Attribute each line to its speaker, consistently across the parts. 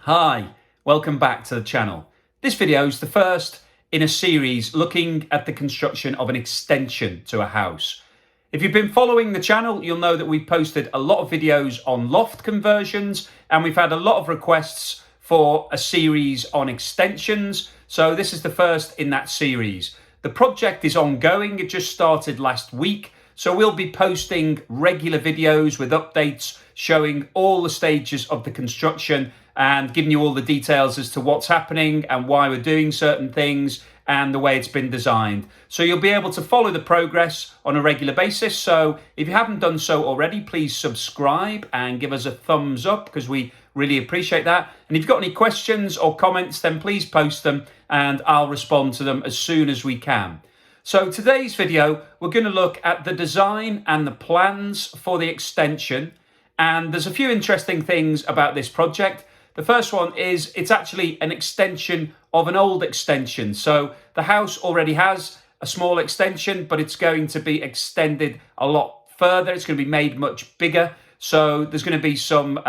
Speaker 1: Hi, welcome back to the channel. This video is the first in a series looking at the construction of an extension to a house. If you've been following the channel, you'll know that we've posted a lot of videos on loft conversions and we've had a lot of requests for a series on extensions. So this is the first in that series. The project is ongoing. It just started last week. So we'll be posting regular videos with updates showing all the stages of the construction and giving you all the details as to what's happening and why we're doing certain things and the way it's been designed. So you'll be able to follow the progress on a regular basis. So if you haven't done so already, please subscribe and give us a thumbs up because we really appreciate that. And if you've got any questions or comments, then please post them and I'll respond to them as soon as we can. So today's video, we're going to look at the design and the plans for the extension. And there's a few interesting things about this project. The first one is it's actually an extension of an old extension. So the house already has a small extension, but it's going to be extended a lot further. It's going to be made much bigger. So there's going to be some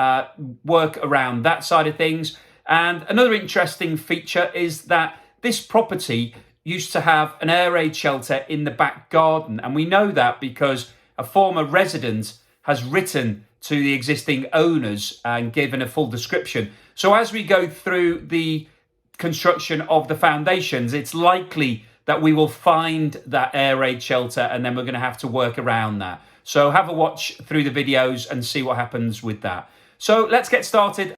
Speaker 1: work around that side of things. And another interesting feature is that this property used to have an air raid shelter in the back garden. And we know that because a former resident has written to the existing owners and given a full description. So as we go through the construction of the foundations, it's likely that we will find that air raid shelter and then we're going to have to work around that. So have a watch through the videos and see what happens with that. So let's get started.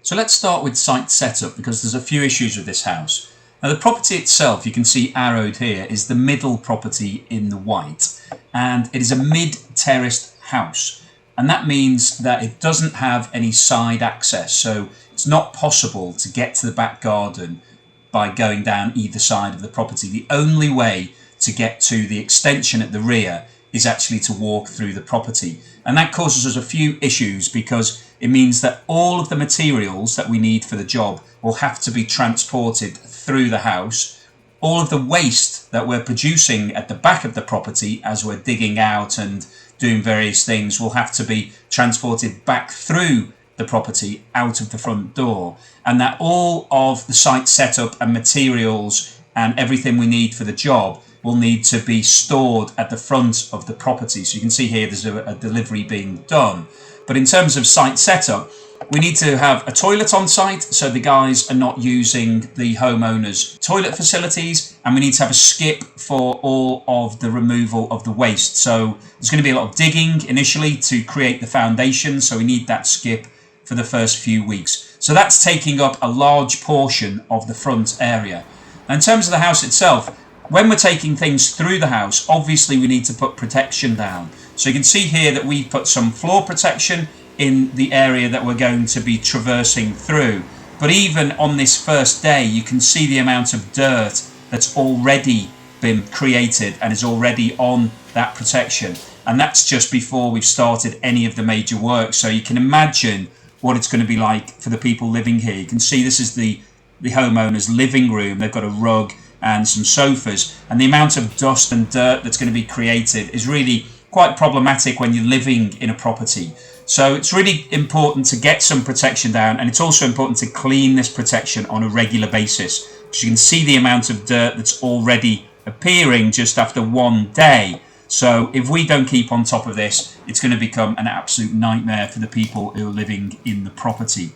Speaker 2: So let's start with site setup because there's a few issues with this house. Now the property itself, you can see arrowed here, is the middle property in the white, and it is a mid-terraced house. And that means that it doesn't have any side access. So it's not possible to get to the back garden by going down either side of the property. The only way to get to the extension at the rear is actually to walk through the property. And that causes us a few issues because it means that all of the materials that we need for the job will have to be transported through the house. All of the waste that we're producing at the back of the property as we're digging out and doing various things will have to be transported back through the property out of the front door, and that all of the site setup and materials and everything we need for the job will need to be stored at the front of the property. So you can see here there's a delivery being done. But in terms of site setup, we need to have a toilet on site so the guys are not using the homeowner's toilet facilities, and we need to have a skip for all of the removal of the waste. So there's going to be a lot of digging initially to create the foundation, so we need that skip for the first few weeks. So that's taking up a large portion of the front area. Now in terms of the house itself, when we're taking things through the house, obviously we need to put protection down. So you can see here that we've put some floor protection in the area that we're going to be traversing through. But even on this first day, you can see the amount of dirt that's already been created and is already on that protection. And that's just before we've started any of the major work. So you can imagine what it's going to be like for the people living here. You can see this is the homeowner's living room. They've got a rug and some sofas. And the amount of dust and dirt that's going to be created is really quite problematic when you're living in a property. So it's really important to get some protection down, and it's also important to clean this protection on a regular basis because you can see the amount of dirt that's already appearing just after one day. So if we don't keep on top of this, it's going to become an absolute nightmare for the people who are living in the property.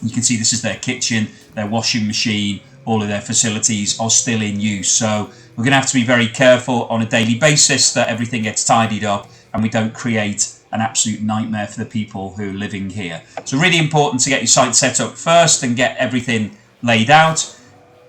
Speaker 2: You can see this is their kitchen, their washing machine, all of their facilities are still in use. So we're going to have to be very careful on a daily basis that everything gets tidied up and we don't create an absolute nightmare for the people who are living here. So really important to get your site set up first and get everything laid out.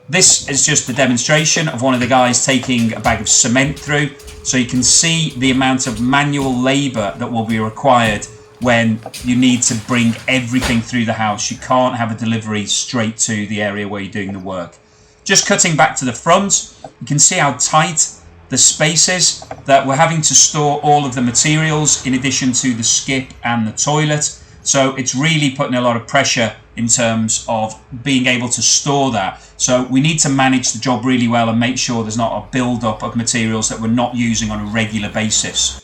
Speaker 2: This is just a demonstration of one of the guys taking a bag of cement through. So you can see the amount of manual labour that will be required when you need to bring everything through the house. You can't have a delivery straight to the area where you're doing the work. Just cutting back to the front, you can see how tight the space is, that we're having to store all of the materials in addition to the skip and the toilet. So it's really putting a lot of pressure in terms of being able to store that. So we need to manage the job really well and make sure there's not a build-up of materials that we're not using on a regular basis.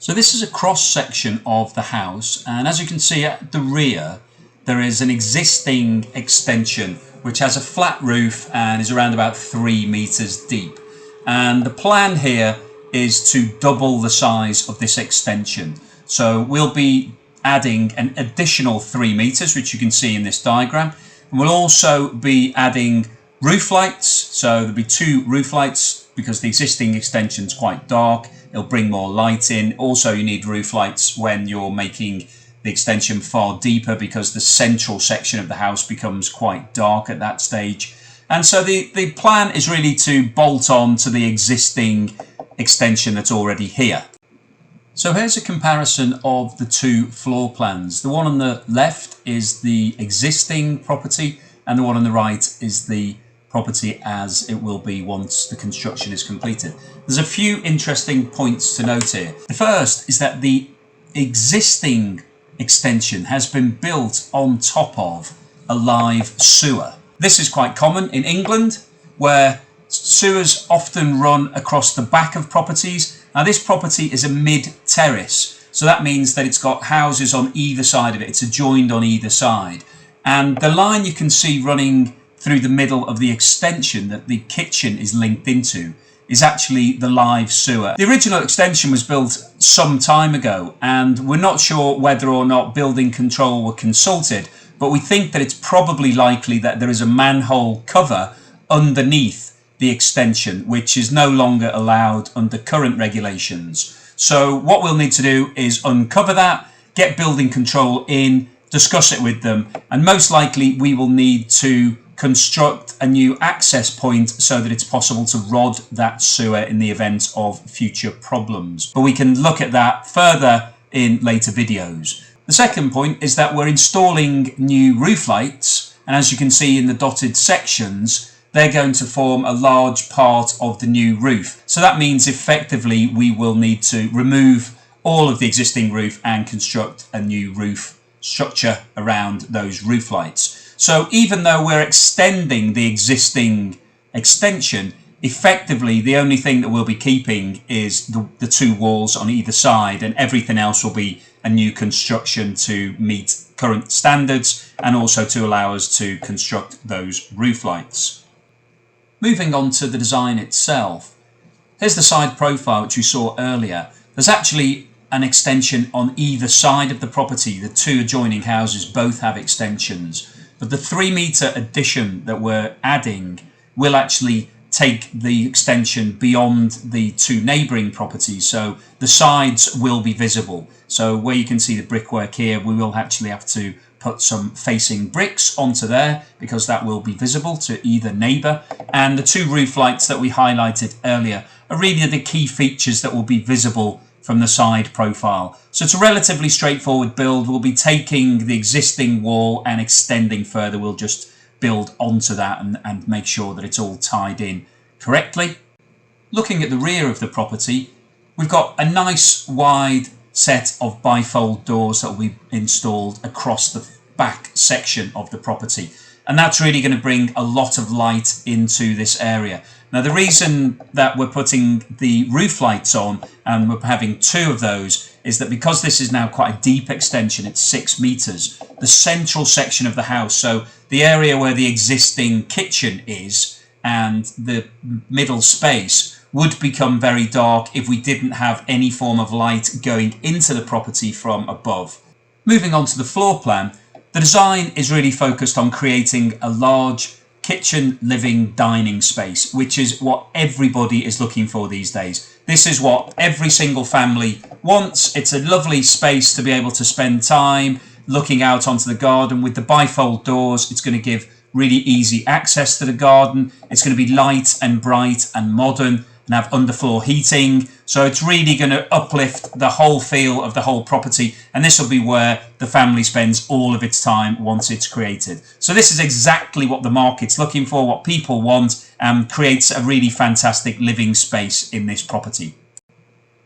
Speaker 2: So this is a cross section of the house, and as you can see at the rear, there is an existing extension which has a flat roof and is around about 3 meters deep. And the plan here is to double the size of this extension. So we'll be adding an additional 3 meters, which you can see in this diagram. And we'll also be adding roof lights. So there'll be 2 roof lights because the existing extension is quite dark. It'll bring more light in. Also, you need roof lights when you're making the extension far deeper because the central section of the house becomes quite dark at that stage. And so the plan is really to bolt on to the existing extension that's already here. So here's a comparison of the 2 floor plans. The one on the left is the existing property and the one on the right is the property as it will be once the construction is completed. There's a few interesting points to note here. The first is that the existing extension has been built on top of a live sewer. This is quite common in England, where sewers often run across the back of properties. Now this property is a mid-terrace, so that means that it's got houses on either side of it. It's adjoined on either side. And the line you can see running through the middle of the extension that the kitchen is linked into is actually the live sewer. The original extension was built some time ago, and we're not sure whether or not building control were consulted, but we think that it's probably likely that there is a manhole cover underneath the extension, which is no longer allowed under current regulations. So what we'll need to do is uncover that, get building control in, discuss it with them, and most likely we will need to construct a new access point so that it's possible to rod that sewer in the event of future problems. But we can look at that further in later videos. The second point is that we're installing new roof lights, and as you can see in the dotted sections, they're going to form a large part of the new roof. So that means effectively we will need to remove all of the existing roof and construct a new roof structure around those roof lights. So even though we're extending the existing extension, effectively the only thing that we'll be keeping is the 2 walls on either side, and everything else will be a new construction to meet current standards and also to allow us to construct those roof lights. Moving on to the design itself, here's the side profile which you saw earlier. There's actually an extension on either side of the property. The 2 adjoining houses both have extensions, but the 3 meter addition that we're adding will actually take the extension beyond the 2 neighbouring properties, so the sides will be visible. So where you can see the brickwork here, we will actually have to put some facing bricks onto there because that will be visible to either neighbour. And the 2 roof lights that we highlighted earlier are really the key features that will be visible from the side profile. So it's a relatively straightforward build. We'll be taking the existing wall and extending further. We'll just build onto that and make sure that it's all tied in correctly. Looking at the rear of the property, we've got a nice wide set of bifold doors that will be installed across the back section of the property, and that's really going to bring a lot of light into this area. Now the reason that we're putting the roof lights on and we're having 2 of those is that because this is now quite a deep extension, it's 6 meters, the central section of the house, so the area where the existing kitchen is and the middle space, would become very dark if we didn't have any form of light going into the property from above. Moving on to the floor plan, the design is really focused on creating a large kitchen, living, dining space, which is what everybody is looking for these days. This is what every single family wants. It's a lovely space to be able to spend time looking out onto the garden. With the bifold doors, it's going to give really easy access to the garden. It's going to be light and bright and modern and have underfloor heating. So it's really going to uplift the whole feel of the whole property, and this will be where the family spends all of its time once it's created. So this is exactly what the market's looking for, what people want, and creates a really fantastic living space in this property.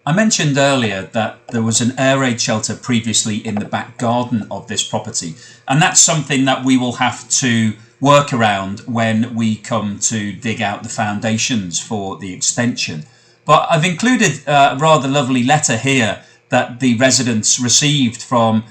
Speaker 2: I mentioned earlier that there was an air raid shelter previously in the back garden of this property, and that's something that we will have to work around when we come to dig out the foundations for the extension. But I've included a rather lovely letter here that the residents received from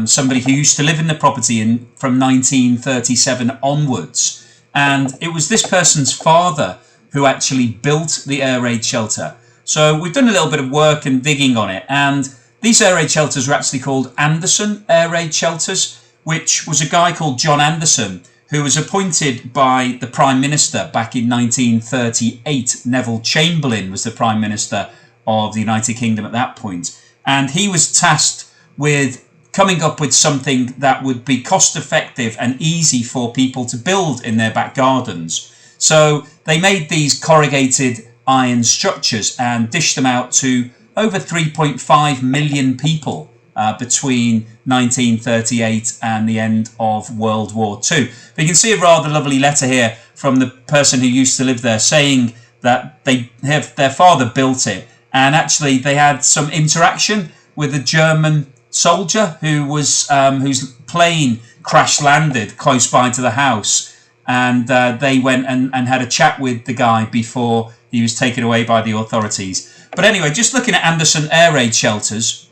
Speaker 2: somebody who used to live in the property from 1937 onwards. And it was this person's father who actually built the air raid shelter. So we've done a little bit of work and digging on it, and these air raid shelters were actually called Anderson air raid shelters, which was a guy called John Anderson who was appointed by the Prime Minister back in 1938. Neville Chamberlain was the Prime Minister of the United Kingdom at that point, and he was tasked with coming up with something that would be cost effective and easy for people to build in their back gardens. So they made these corrugated iron structures and dished them out to over 3.5 million people between 1938 and the end of World War II. But you can see a rather lovely letter here from the person who used to live there saying that their father built it, and actually they had some interaction with a German soldier who was whose plane crash landed close by to the house, and they went and had a chat with the guy before he was taken away by the authorities. But anyway, just looking at Anderson air raid shelters,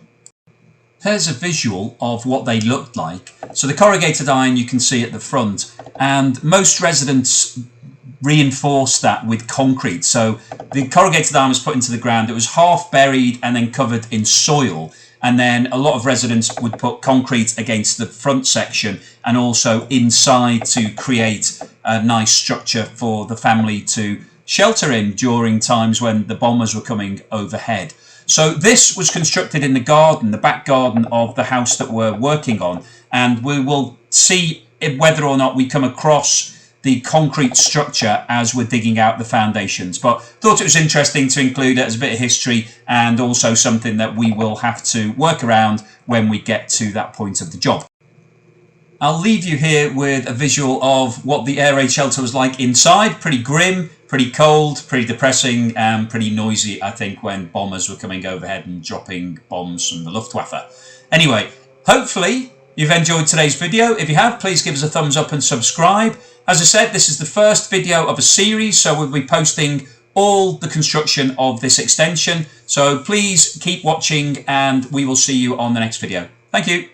Speaker 2: here's a visual of what they looked like. So the corrugated iron you can see at the front, and most residents reinforced that with concrete. So the corrugated iron was put into the ground, it was half buried and then covered in soil, and then a lot of residents would put concrete against the front section and also inside to create a nice structure for the family to shelter in during times when the bombers were coming overhead. So this was constructed in the garden, the back garden of the house that we're working on, and we will see whether or not we come across the concrete structure as we're digging out the foundations. But thought it was interesting to include it as a bit of history, and also something that we will have to work around when we get to that point of the job. I'll leave you here with a visual of what the air raid shelter was like inside. Pretty grim, pretty cold, pretty depressing, and pretty noisy, I think, when bombers were coming overhead and dropping bombs from the Luftwaffe. Anyway, hopefully you've enjoyed today's video. If you have, please give us a thumbs up and subscribe. As I said, this is the first video of a series, so we'll be posting all the construction of this extension. So please keep watching, and we will see you on the next video. Thank you.